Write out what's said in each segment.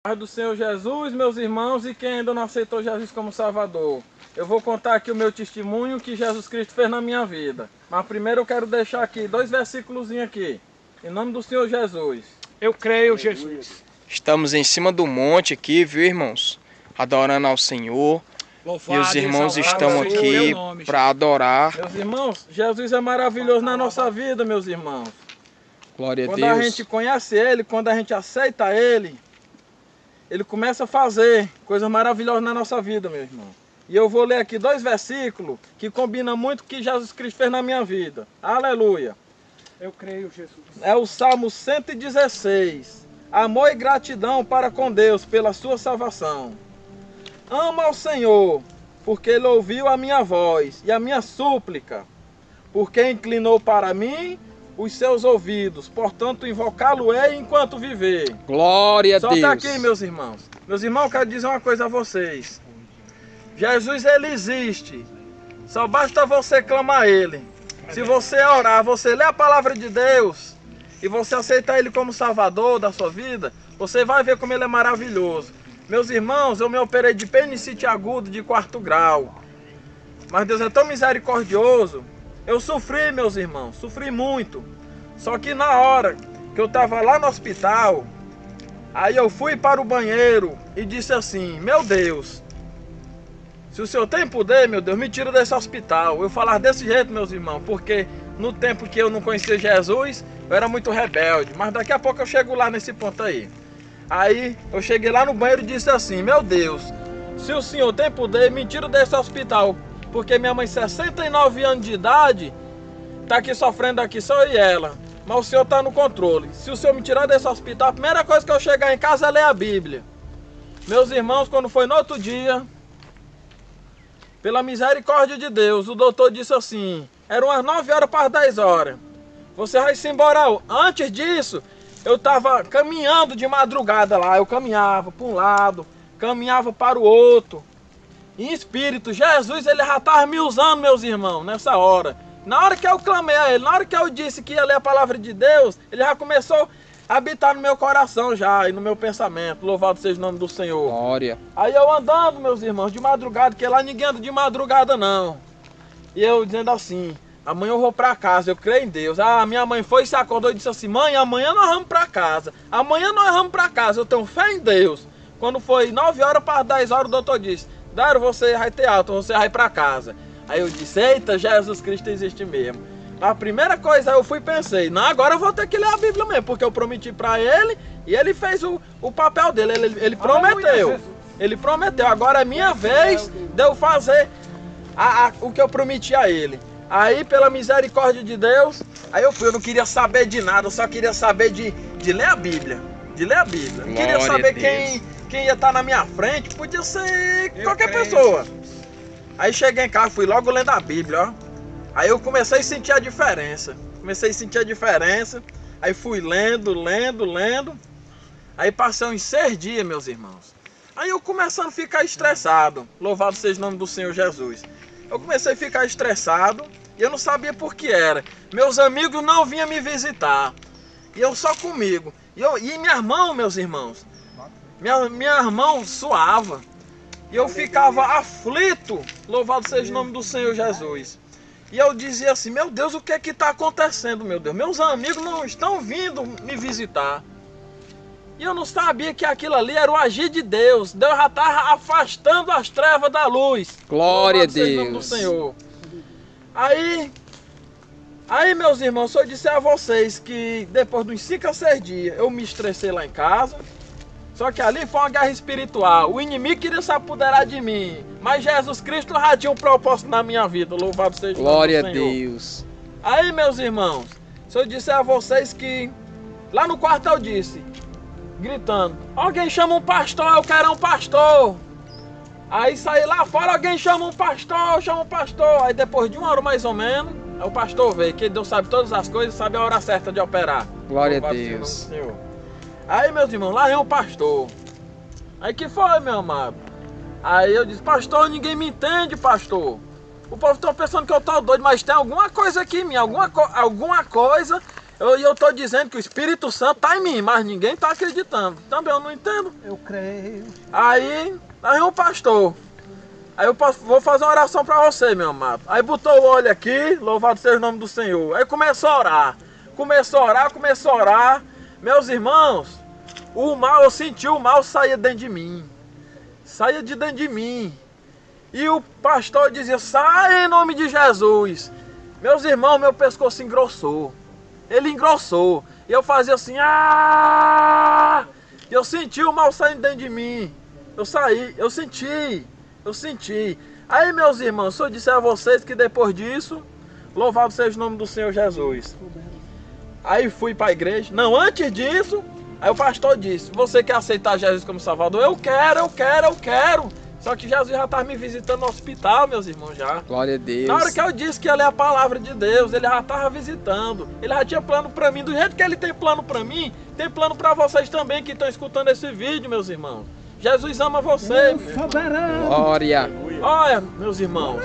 Paz do Senhor Jesus, meus irmãos, e quem ainda não aceitou Jesus como Salvador. Eu vou contar aqui o meu testemunho que Jesus Cristo fez na minha vida. Mas primeiro eu quero deixar aqui 2 versículos aqui. Em nome do Senhor Jesus. Eu creio, Jesus. Estamos em cima do monte aqui, viu, irmãos? Adorando ao Senhor. Louvado, e os irmãos estão seja aqui teu nome, para adorar. Meus irmãos, Jesus é maravilhoso na nossa vida, meus irmãos. Glória a Deus. Quando a gente conhece Ele, quando a gente aceita Ele, Ele começa a fazer coisas maravilhosas na nossa vida, meu irmão. E eu vou ler aqui 2 versículos que combinam muito com o que Jesus Cristo fez na minha vida. Aleluia. Eu creio, Jesus. É o Salmo 116. Amor e gratidão para com Deus pela sua salvação. Amo ao Senhor, porque Ele ouviu a minha voz e a minha súplica, porque inclinou para mim os seus ouvidos, portanto invocá-lo-ei enquanto viver. Glória a Só Deus. tá aqui, meus irmãos. Meus irmãos, eu quero dizer uma coisa a vocês. Jesus, Ele existe. Só basta você clamar a Ele. Se você orar, você ler a palavra de Deus e você aceitar Ele como Salvador da sua vida, você vai ver como Ele é maravilhoso. Meus irmãos, eu me operei de apendicite agudo de 4º grau. Mas Deus é tão misericordioso. Eu sofri, meus irmãos, sofri muito. Só que na hora que eu estava lá no hospital, aí eu fui para o banheiro e disse assim: meu Deus, se o Senhor tem poder, meu Deus, me tira desse hospital. Eu falava desse jeito, meus irmãos, porque no tempo que eu não conhecia Jesus, eu era muito rebelde. Mas daqui a pouco eu chego lá nesse ponto aí. Aí eu cheguei lá no banheiro e disse assim: meu Deus, se o Senhor tem poder, me tira desse hospital. Porque minha mãe, 69 anos de idade, está aqui sofrendo aqui, só eu e ela. Mas o Senhor está no controle. Se o Senhor me tirar desse hospital, a primeira coisa que eu chegar em casa é ler a Bíblia. Meus irmãos, quando foi no outro dia, pela misericórdia de Deus, o doutor disse assim, eram umas 9 horas para as 10 horas. Você vai se embora. Antes disso, eu estava caminhando de madrugada lá. Eu caminhava para um lado, caminhava para o outro. Em espírito, Jesus, Ele já estava me usando, meus irmãos, nessa hora. Na hora que eu clamei a Ele, na hora que eu disse que ia ler a palavra de Deus, Ele já começou a habitar no meu coração já e no meu pensamento. Louvado seja o nome do Senhor. Glória. Aí eu andando, meus irmãos, de madrugada, porque lá ninguém anda de madrugada não. E eu dizendo assim: amanhã eu vou para casa, eu creio em Deus. Ah, minha mãe foi, se acordou e disse assim: mãe, amanhã nós vamos para casa. Amanhã nós vamos para casa, eu tenho fé em Deus. Quando foi 9 horas para 10 horas, o doutor disse: Dário, você vai ter alta, você vai para casa. Aí eu disse: eita, Jesus Cristo existe mesmo. A primeira coisa eu fui e pensei: não, agora eu vou ter que ler a Bíblia mesmo, porque eu prometi para ele e ele fez o papel dele, ele prometeu. Ele prometeu, agora é minha vez de eu fazer o que eu prometi a ele. Aí, pela misericórdia de Deus, aí eu fui, eu não queria saber de nada, eu só queria saber de ler a Bíblia. De ler a Bíblia. Não queria saber quem ia estar na minha frente, podia ser qualquer pessoa. Aí cheguei em casa, fui logo lendo a Bíblia, ó. Aí eu comecei a sentir a diferença. Aí fui lendo. Aí passei uns 6 dias, meus irmãos. Aí eu começando a ficar estressado. Louvado seja o nome do Senhor Jesus. Eu comecei a ficar estressado e eu não sabia por que era. Meus amigos não vinham me visitar. E eu só comigo. E minha mão, meus irmãos, minha mão suava. E eu ficava aflito. Louvado seja o nome do Senhor Jesus. E eu dizia assim: meu Deus, o que é que está acontecendo, meu Deus? Meus amigos não estão vindo me visitar. E eu não sabia que aquilo ali era o agir de Deus. Deus já estava afastando as trevas da luz. Glória a Deus. Seja o nome do Senhor. Aí, meus irmãos, se eu disser a vocês que depois de uns 5 a 6 dias eu me estressei lá em casa. Só que ali foi uma guerra espiritual. O inimigo queria se apoderar de mim. Mas Jesus Cristo já tinha um propósito na minha vida. Louvado seja o nome do Senhor. Glória a Deus. Aí, meus irmãos, se eu disser a vocês que lá no quarto eu disse, gritando: alguém chama um pastor, eu quero um pastor. Aí saí lá fora, alguém chama um pastor, chama um pastor. Aí depois de 1 hora mais ou menos, o pastor veio, que Deus sabe todas as coisas, sabe a hora certa de operar. Glória a Louvado Deus. seja o nome do Senhor. Aí, meus irmãos, lá vem um pastor. Aí que foi, meu amado? Aí eu disse: pastor, ninguém me entende, pastor. O povo está pensando que eu estou doido, mas tem alguma coisa aqui em mim, alguma coisa Eu estou dizendo que o Espírito Santo está em mim, mas ninguém está acreditando. Também eu não entendo. Eu creio. Aí um pastor. Aí eu vou fazer uma oração para você, meu amado. Aí botou o olho aqui, louvado seja o nome do Senhor. Aí começou a orar. Começou a orar. Meus irmãos, o mal, eu senti o mal sair dentro de mim. Saia de dentro de mim. E o pastor dizia, sai em nome de Jesus. Meus irmãos, meu pescoço engrossou. Ele engrossou. E eu fazia assim, ah! Eu senti o mal saindo dentro de mim. Eu senti. Aí, meus irmãos, se eu disser a vocês que depois disso, louvado seja o nome do Senhor Jesus. Aí fui para a igreja. Não, antes disso, aí o pastor disse, você quer aceitar Jesus como Salvador? Eu quero. Só que Jesus já estava me visitando no hospital, meus irmãos, já. Glória a Deus. Na hora que eu disse que ele é a palavra de Deus, ele já estava visitando. Ele já tinha plano para mim. Do jeito que ele tem plano para mim, tem plano para vocês também que estão escutando esse vídeo, meus irmãos. Jesus ama você. Glória. Olha, meus irmãos,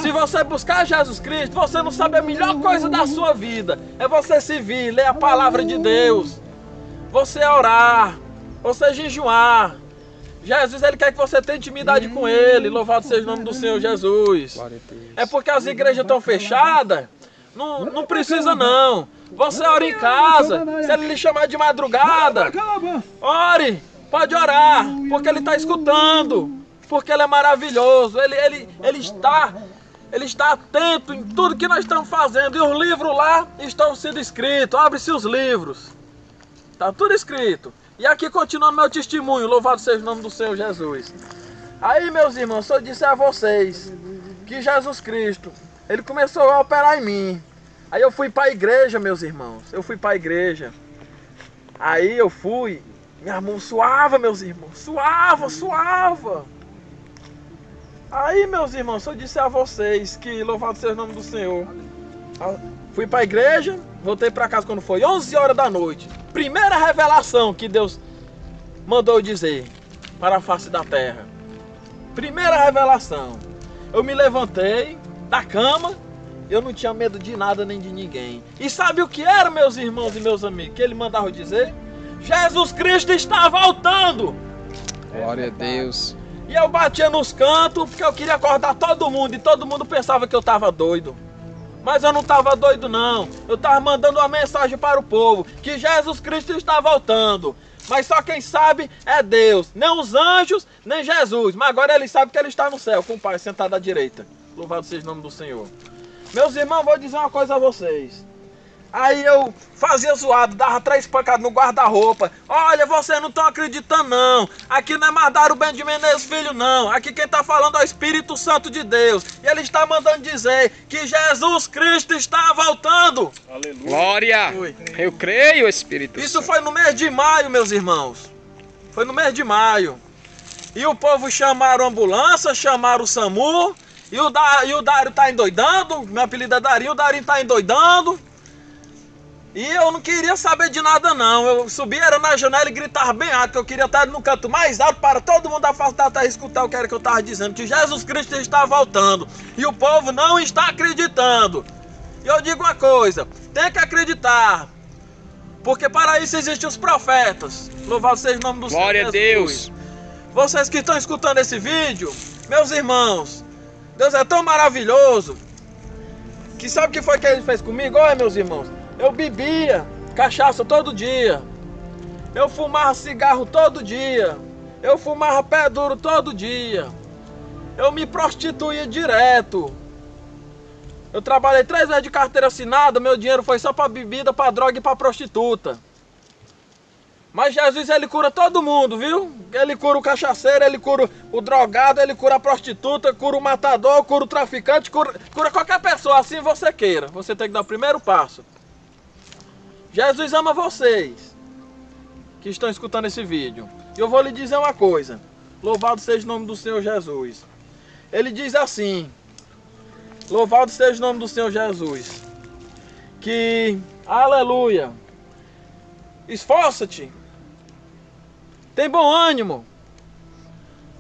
se você buscar Jesus Cristo, você não sabe a melhor coisa da sua vida. É você se vir, ler a palavra de Deus. Você orar, você jejuar. Jesus, ele quer que você tenha intimidade com ele. Louvado seja o nome do Senhor Jesus. É porque as igrejas estão fechadas. Não precisa não. Você ora em casa. Se ele lhe chamar de madrugada, ore. Pode orar. Porque ele está escutando. Porque ele é maravilhoso. Ele está atento em tudo que nós estamos fazendo. E os livros lá estão sendo escritos. Abre-se os livros. Está tudo escrito. E aqui continuando meu testemunho, louvado seja o nome do Senhor Jesus. Aí, meus irmãos, se eu disser a vocês que Jesus Cristo, ele começou a operar em mim. Aí eu fui para a igreja, meus irmãos. Aí eu fui, minha mão suava, meus irmãos. Suava. Aí, meus irmãos, se eu disser a vocês que louvado seja o nome do Senhor. Fui para a igreja, voltei para casa quando foi 11 horas da noite. Primeira revelação que Deus mandou eu dizer para a face da terra. Primeira revelação. Eu me levantei da cama, eu não tinha medo de nada nem de ninguém. E sabe o que era, meus irmãos e meus amigos, que ele mandava eu dizer? Jesus Cristo está voltando! Glória a Deus. E eu batia nos cantos porque eu queria acordar todo mundo e todo mundo pensava que eu estava doido. Mas eu não estava doido não, eu estava mandando uma mensagem para o povo, que Jesus Cristo está voltando. Mas só quem sabe é Deus, nem os anjos, nem Jesus. Mas agora ele sabe que ele está no céu, com o Pai sentado à direita. Louvado seja o nome do Senhor. Meus irmãos, vou dizer uma coisa a vocês. Aí eu fazia zoado, dava 3 pancadas no guarda-roupa. Olha, vocês não estão acreditando não. Aqui não é Mardaro Ben de Menezes Filho não. Aqui quem está falando é o Espírito Santo de Deus. E ele está mandando dizer que Jesus Cristo está voltando. Aleluia. Glória. Eu creio, Espírito Santo. Isso foi no mês de maio, meus irmãos. Foi no mês de maio. E o povo chamaram a ambulância, chamaram o SAMU. E o Dário está endoidando. Meu apelido é Darinho, o Darinho está endoidando. E eu não queria saber de nada não, eu subia era na janela e gritava bem alto, que eu queria estar no canto mais alto para todo mundo da face da terra escutar o que era que eu estava dizendo, que Jesus Cristo está voltando, e o povo não está acreditando. E eu digo uma coisa, tem que acreditar, porque para isso existem os profetas, louvado seja o nome do Senhor Jesus. Glória a Deus. Vocês que estão escutando esse vídeo, meus irmãos, Deus é tão maravilhoso, que sabe o que foi que ele fez comigo? Olha, meus irmãos, eu bebia cachaça todo dia. Eu fumava cigarro todo dia. Eu fumava pé duro todo dia. Eu me prostituía direto. Eu trabalhei 3 vezes de carteira assinada. Meu dinheiro foi só para bebida, para droga e para prostituta. Mas Jesus, ele cura todo mundo, viu? Ele cura o cachaceiro, ele cura o drogado, ele cura a prostituta, cura o matador, cura o traficante, cura qualquer pessoa, assim você queira. Você tem que dar o primeiro passo. Jesus ama vocês que estão escutando esse vídeo. E eu vou lhe dizer uma coisa. Louvado seja o nome do Senhor Jesus. Ele diz assim. Louvado seja o nome do Senhor Jesus. Que, aleluia. Esforça-te. Tem bom ânimo.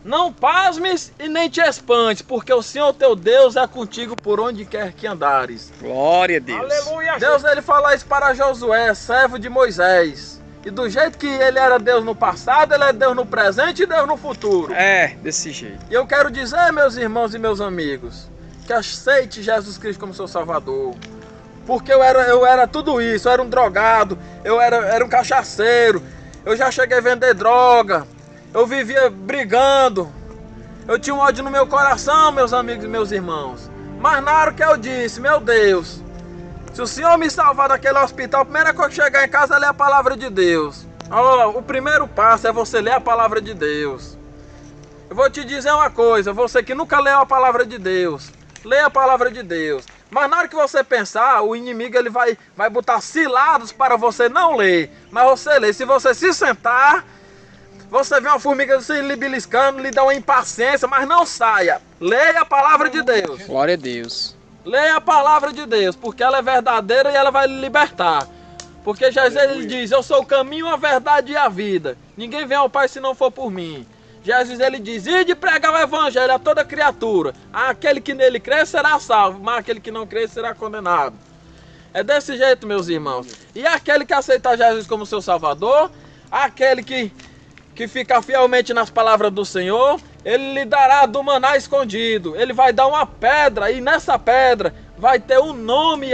Não pasmes e nem te espantes, porque o Senhor teu Deus é contigo por onde quer que andares. Glória a Deus. Aleluia. Deus, ele fala isso para Josué, servo de Moisés. E do jeito que ele era Deus no passado, ele é Deus no presente e Deus no futuro. É, desse jeito. E eu quero dizer, meus irmãos e meus amigos, que aceite Jesus Cristo como seu Salvador. Porque eu era tudo isso, eu era um drogado, eu era um cachaceiro, eu já cheguei a vender droga, eu vivia brigando, eu tinha um ódio no meu coração, meus amigos e meus irmãos. Mas na hora que eu disse, meu Deus, se o Senhor me salvar daquele hospital, a primeira coisa que chegar em casa é ler a palavra de Deus. O primeiro passo é você ler a palavra de Deus. Eu vou te dizer uma coisa, você que nunca leu a palavra de Deus, leia a palavra de Deus. Mas na hora que você pensar, o inimigo ele vai botar cilados para você não ler. Mas você lê. Se você se sentar, você vê uma formiga se lhe beliscando, lhe dá uma impaciência, mas não saia. Leia a palavra de Deus. Glória a Deus. Leia a palavra de Deus, porque ela é verdadeira e ela vai lhe libertar. Porque Jesus ele diz, eu sou o caminho, a verdade e a vida. Ninguém vem ao Pai se não for por mim. Jesus ele diz, ide pregar o evangelho a toda criatura. Aquele que nele crê será salvo, mas aquele que não crê será condenado. É desse jeito, meus irmãos. E aquele que aceitar Jesus como seu Salvador, aquele que ficar fielmente nas palavras do Senhor, ele lhe dará do maná escondido. Ele vai dar uma pedra e nessa pedra vai ter um nome,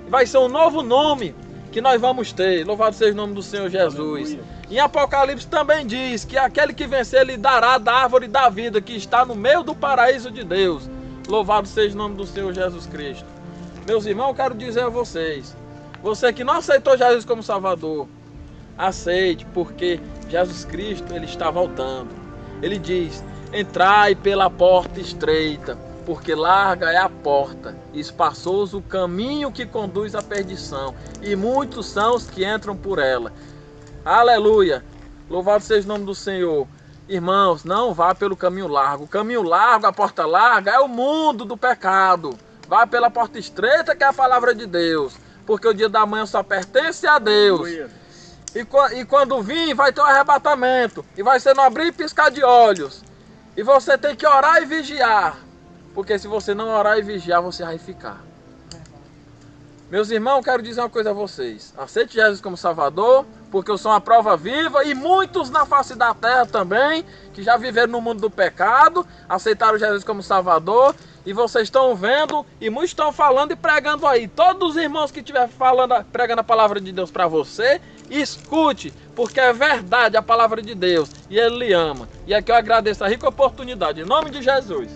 vai ser um novo nome que nós vamos ter. Louvado seja o nome do Senhor Jesus. Aleluia. Em Apocalipse também diz que aquele que vencer lhe dará da árvore da vida que está no meio do paraíso de Deus. Louvado seja o nome do Senhor Jesus Cristo. Meus irmãos, eu quero dizer a vocês, você que não aceitou Jesus como Salvador, aceite, porque Jesus Cristo ele está voltando. Ele diz, entrai pela porta estreita, porque larga é a porta, e espaçoso o caminho que conduz à perdição, e muitos são os que entram por ela. Aleluia! Louvado seja o nome do Senhor. Irmãos, não vá pelo caminho largo. O caminho largo, a porta larga, é o mundo do pecado. Vá pela porta estreita, que é a palavra de Deus. Porque o dia da manhã só pertence a Deus. E quando vir, vai ter um arrebatamento. E vai ser no abrir e piscar de olhos. E você tem que orar e vigiar. Porque se você não orar e vigiar, você vai ficar. Meus irmãos, quero dizer uma coisa a vocês. Aceite Jesus como Salvador, porque eu sou uma prova viva, e muitos na face da terra também, que já viveram no mundo do pecado, aceitaram Jesus como Salvador, e vocês estão vendo, e muitos estão falando e pregando aí. Todos os irmãos que estiverem pregando a palavra de Deus para você, escute, porque é verdade a palavra de Deus, e Ele lhe ama. E aqui eu agradeço a rica oportunidade, em nome de Jesus.